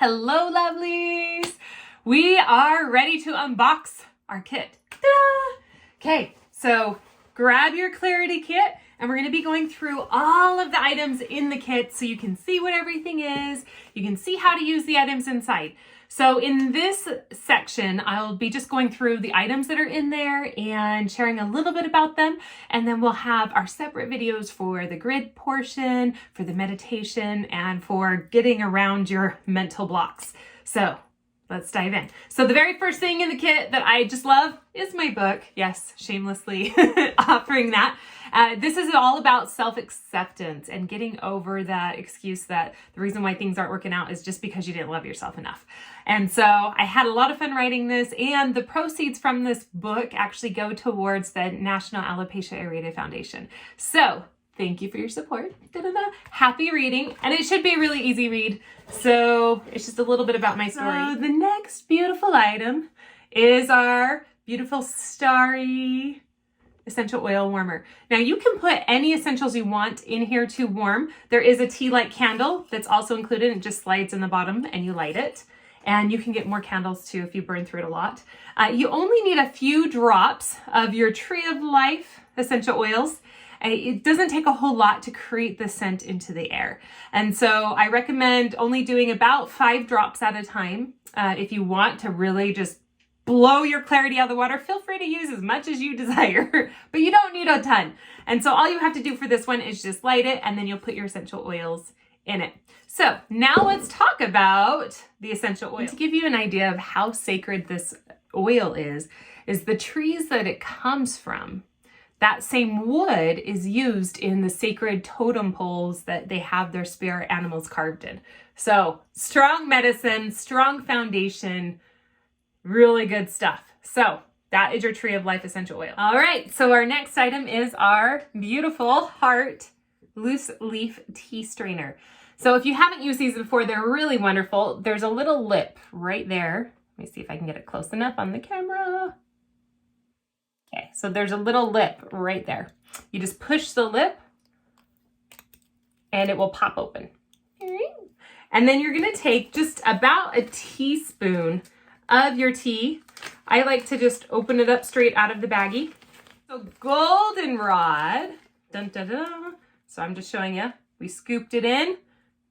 Hello, lovelies. We are ready to unbox our kit. Ta-da! Okay, so grab your Clarity kit and we're going to be going through all of the items in the kit so you can see what everything is. You can see how to use the items inside. So in this section, I'll be just going through the items that are in there and sharing a little bit about them. And then we'll have our separate videos for the grid portion, for the meditation, and for getting around your mental blocks. So let's dive in. So the very first thing in the kit that I just love is my book. Yes, shamelessly offering that. This is all about self-acceptance and getting over that excuse that the reason why things aren't working out is just because you didn't love yourself enough. And so I had a lot of fun writing this, and the proceeds from this book actually go towards the National Alopecia Areata Foundation. So thank you for your support. Da-da-da. Happy reading. And it should be a really easy read. So it's just a little bit about my story. So the next beautiful item is our beautiful starry essential oil warmer. Now you can put any essentials you want in here to warm. There is a tea light candle that's also included. It just slides in the bottom and you light it. And you can get more candles too if you burn through it a lot. You only need a few drops of your Tree of Life essential oils. It doesn't take a whole lot to create the scent into the air. And so I recommend only doing about 5 drops at a time. If you want to really just blow your clarity out of the water, feel free to use as much as you desire, but you don't need a ton. And so all you have to do for this one is just light it, and then you'll put your essential oils in it. So now let's talk about the essential oil. To give you an idea of how sacred this oil is the trees that it comes from. That same wood is used in the sacred totem poles that they have their spirit animals carved in. So strong medicine, strong foundation, really good stuff. So that is your Tree of Life essential oil. All right, so our next item is our beautiful Heart loose leaf tea strainer. So if you haven't used these before, they're really wonderful. There's a little lip right there. Let me see if I can get it close enough on the camera. Okay, so there's a little lip right there. You just push the lip and it will pop open. And then you're gonna take just about a teaspoon of your tea. I like to just open it up straight out of the baggie. So goldenrod, dun, dun, dun. So I'm just showing you, we scooped it in,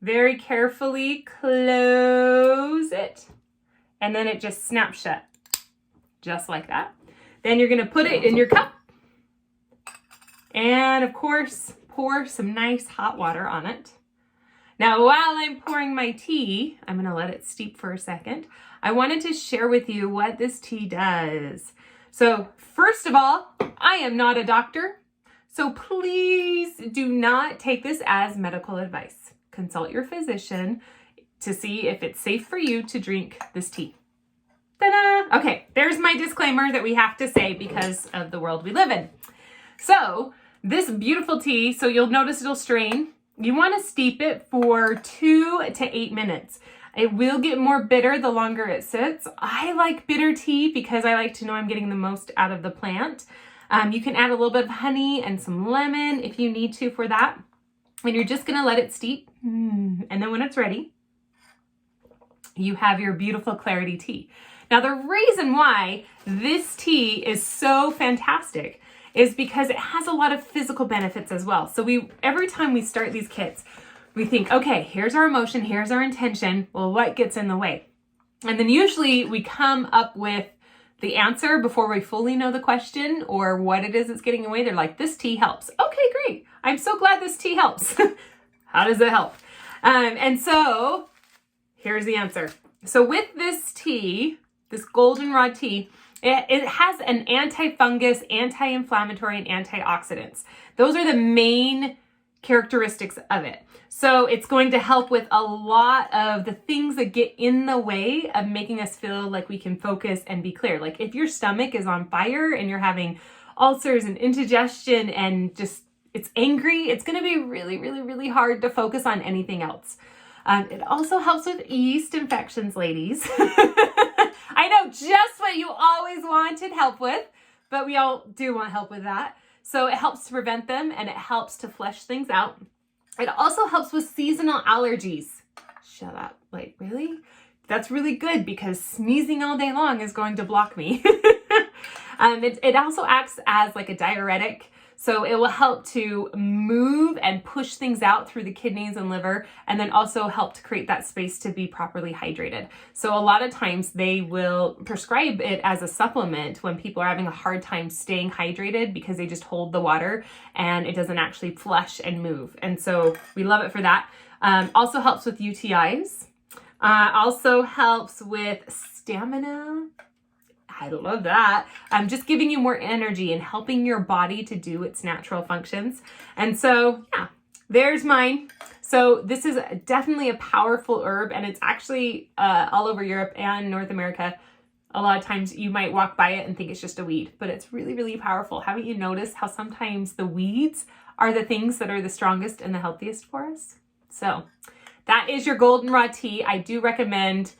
very carefully close it, and then it just snaps shut, just like that. Then you're gonna put it in your cup, and of course, pour some nice hot water on it. Now, while I'm pouring my tea, I'm gonna let it steep for a second. I wanted to share with you what this tea does. So first of all, I am not a doctor, so please do not take this as medical advice. Consult your physician to see if it's safe for you to drink this tea. Ta-da! Okay, there's my disclaimer that we have to say because of the world we live in. So this beautiful tea, so you'll notice it'll strain. You want to steep it for 2 to 8 minutes. It will get more bitter the longer it sits. I like bitter tea because I like to know I'm getting the most out of the plant. You can add a little bit of honey and some lemon if you need to for that. And you're just going to let it steep. And then when it's ready, you have your beautiful Clarity tea. Now, the reason why this tea is so fantastic is because it has a lot of physical benefits as well. So every time we start these kits, we think, okay, here's our emotion, here's our intention. Well, what gets in the way? And then usually we come up with the answer before we fully know the question or what it is that's getting away. They're like, this tea helps. Okay, great. I'm so glad this tea helps. How does it help? And so here's the answer. So with this tea, this goldenrod tea, it has an anti-fungus, anti-inflammatory, and antioxidants. Those are the main characteristics of it. So it's going to help with a lot of the things that get in the way of making us feel like we can focus and be clear. Like if your stomach is on fire and you're having ulcers and indigestion and just it's angry, it's going to be really, really, really hard to focus on anything else. It also helps with yeast infections, ladies. I know just what you always wanted help with, but we all do want help with that. So it helps to prevent them and it helps to flesh things out. It also helps with seasonal allergies. shut up. Like, really? That's really good because sneezing all day long is going to block me. It also acts as like a diuretic. So it will help to move and push things out through the kidneys and liver, and then also help to create that space to be properly hydrated. So a lot of times they will prescribe it as a supplement when people are having a hard time staying hydrated because they just hold the water and it doesn't actually flush and move. And so we love it for that. Also helps with UTIs. Also helps with stamina. I love that. Just giving you more energy and helping your body to do its natural functions. And so, yeah, there's mine. So this is definitely a powerful herb, and it's actually all over Europe and North America. A lot of times you might walk by it and think it's just a weed, but it's really, really powerful. Haven't you noticed how sometimes the weeds are the things that are the strongest and the healthiest for us? So that is your goldenrod tea. I do recommend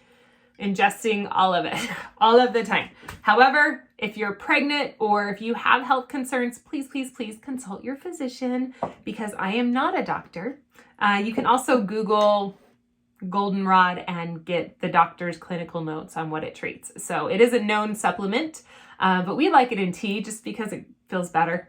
ingesting all of it all of the time. However, if you're pregnant or if you have health concerns, please, please, please consult your physician because I am not a doctor. You can also Google goldenrod and get the doctor's clinical notes on what it treats. So it is a known supplement, but we like it in tea just because it feels better.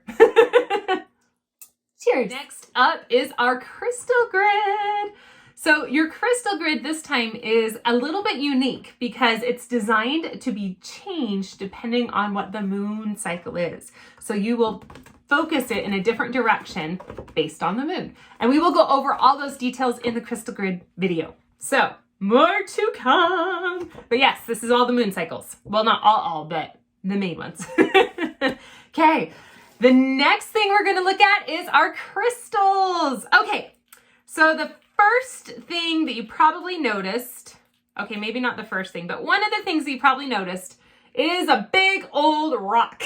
Cheers. Next up is our crystal grid. So your crystal grid this time is a little bit unique because it's designed to be changed depending on what the moon cycle is. So you will focus it in a different direction based on the moon. And we will go over all those details in the crystal grid video. So more to come. But yes, this is all the moon cycles. Well, not all, but the main ones. Okay, the next thing we're going to look at is our crystals. Okay, so the first thing that you probably noticed, okay, maybe not the first thing, but one of the things that you probably noticed is a big old rock.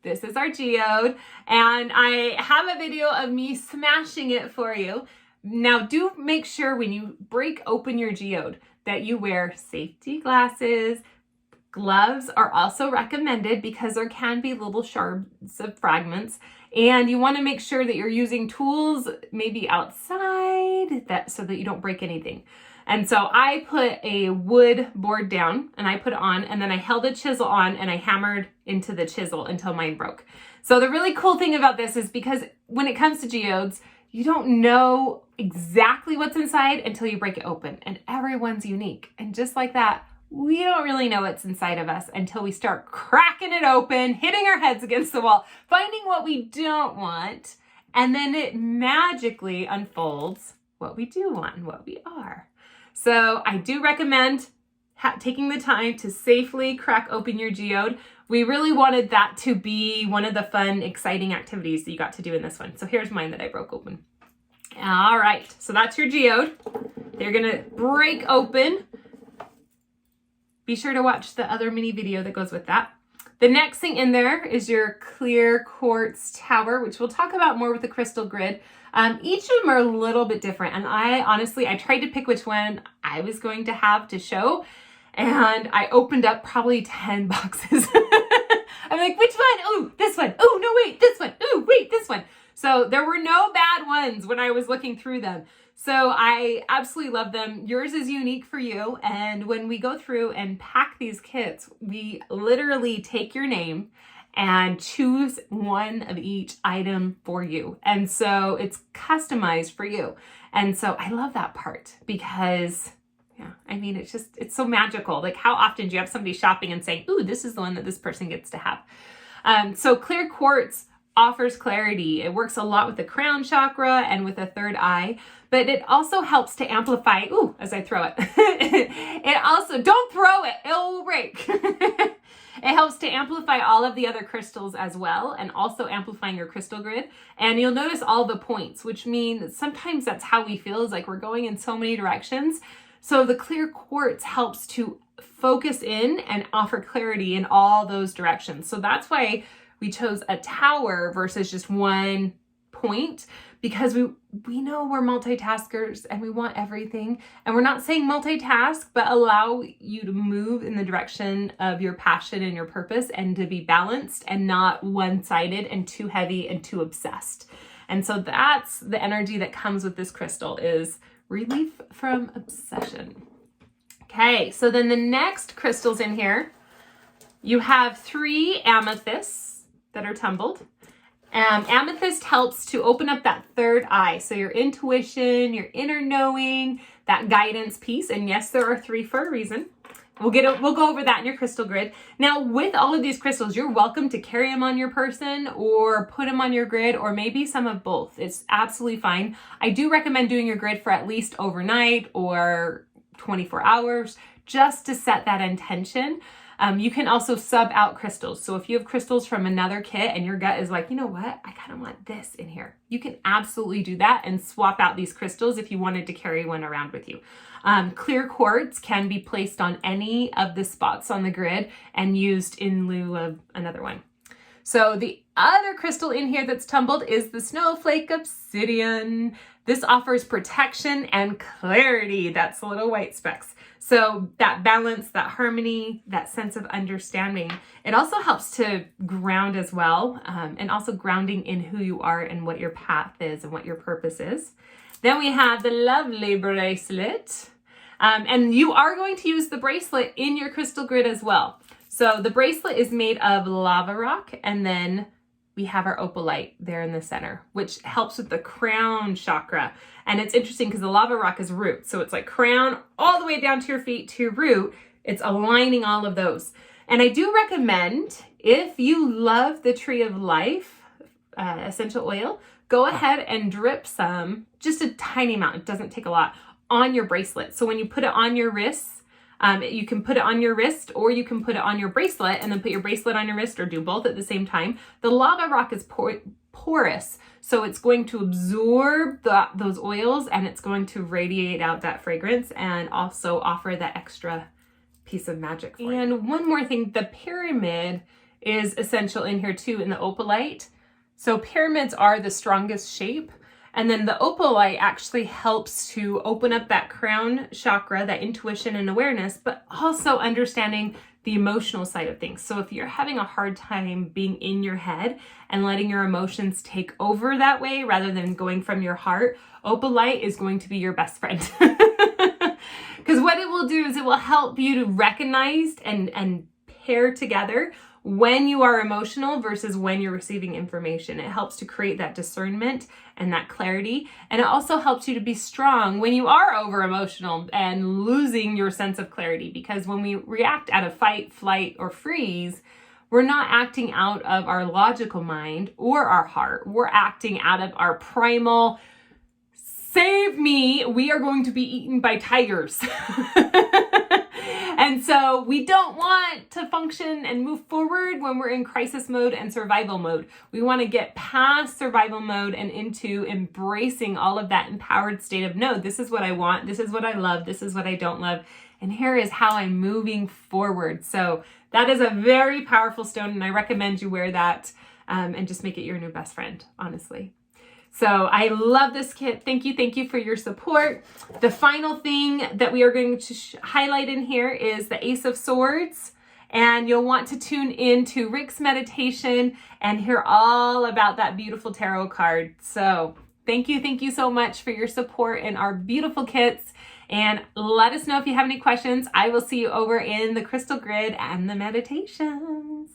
This is our geode, and I have a video of me smashing it for you. Now, do make sure when you break open your geode that you wear safety glasses. Gloves are also recommended because there can be little shards of fragments. And you want to make sure that you're using tools maybe outside so that you don't break anything. And so I put a wood board down and I put it on, and then I held a chisel on and I hammered into the chisel until mine broke. So the really cool thing about this is because when it comes to geodes, you don't know exactly what's inside until you break it open, and everyone's unique. And just like that, we don't really know what's inside of us until we start cracking it open, hitting our heads against the wall, finding what we don't want, and then it magically unfolds what we do want and what we are. So I do recommend taking the time to safely crack open your geode. We really wanted that to be one of the fun, exciting activities that you got to do in this one. So here's mine that I broke open. All right, so that's your geode. They're gonna break open. Be sure to watch the other mini video that goes with that. The next thing in there is your clear quartz tower, which we'll talk about more with the crystal grid. Each of them are a little bit different. And I tried to pick which one I was going to have to show. And I opened up probably 10 boxes. I'm like, which one? Oh, this one. Oh, no, wait, this one. Oh, wait, this one. So there were no bad ones when I was looking through them. So I absolutely love them. Yours is unique for you. And when we go through and pack these kits, we literally take your name and choose one of each item for you. And so it's customized for you. And so I love that part because, yeah, I mean, it's so magical. Like, how often do you have somebody shopping and saying, ooh, this is the one that this person gets to have? So clear quartz offers clarity. It works a lot with the crown chakra and with the third eye, but it also helps to amplify, as I throw it. It also, don't throw it, it will break. It helps to amplify all of the other crystals as well, and also amplifying your crystal grid. And you'll notice all the points, which means sometimes that's how we feel, is like we're going in so many directions. So the clear quartz helps to focus in and offer clarity in all those directions. So that's why we chose a tower versus just one point, because we know we're multitaskers and we want everything. And we're not saying multitask, but allow you to move in the direction of your passion and your purpose, and to be balanced and not one-sided and too heavy and too obsessed. And so that's the energy that comes with this crystal, is relief from obsession. Okay, so then the next crystals in here, you have 3 amethysts that are tumbled. Amethyst helps to open up that third eye. So your intuition, your inner knowing, that guidance piece. And yes, there are 3 for a reason. We'll go over that in your crystal grid. Now, with all of these crystals, you're welcome to carry them on your person or put them on your grid, or maybe some of both. It's absolutely fine. I do recommend doing your grid for at least overnight or 24 hours just to set that intention. You can also sub out crystals. So if you have crystals from another kit and your gut is like, you know what, I kind of want this in here, you can absolutely do that and swap out these crystals if you wanted to carry one around with you. Clear quartz can be placed on any of the spots on the grid and used in lieu of another one. So the other crystal in here that's tumbled is the snowflake obsidian. This offers protection and clarity. That's the little white specks. So that balance, that harmony, that sense of understanding. It also helps to ground as well, and also grounding in who you are and what your path is and what your purpose is. Then we have the lovely bracelet. And you are going to use the bracelet in your crystal grid as well. So the bracelet is made of lava rock, and then we have our opalite there in the center, which helps with the crown chakra. And it's interesting because the lava rock is root. So it's like crown all the way down to your feet to your root. It's aligning all of those. And I do recommend, if you love the Tree of Life essential oil, go ahead and drip some, just a tiny amount, it doesn't take a lot, on your bracelet. So when you put it on your wrists, you can put it on your wrist, or you can put it on your bracelet and then put your bracelet on your wrist, or do both at the same time. The lava rock is porous, so it's going to absorb those oils, and it's going to radiate out that fragrance and also offer that extra piece of magic for you. And one more thing, the pyramid is essential in here too, in the opalite. So pyramids are the strongest shape. And then the opalite actually helps to open up that crown chakra, that intuition and awareness, but also understanding the emotional side of things. So if you're having a hard time being in your head and letting your emotions take over that way rather than going from your heart, opalite is going to be your best friend. Because what it will do is it will help you to recognize and pair together when you are emotional versus when you're receiving information. It helps to create that discernment and that clarity. And it also helps you to be strong when you are over emotional and losing your sense of clarity. Because when we react out of fight, flight, or freeze, we're not acting out of our logical mind or our heart. We're acting out of our primal, save me, we are going to be eaten by tigers. And so we don't want to function and move forward when we're in crisis mode and survival mode. We want to get past survival mode and into embracing all of that empowered state of, no, this is what I want, this is what I love, this is what I don't love, and here is how I'm moving forward. So that is a very powerful stone, and I recommend you wear that and just make it your new best friend, honestly. So I love this kit. Thank you for your support. The final thing that we are going to highlight in here is the Ace of Swords. And you'll want to tune into Rick's meditation and hear all about that beautiful tarot card. So thank you so much for your support in our beautiful kits. And let us know if you have any questions. I will see you over in the crystal grid and the meditations.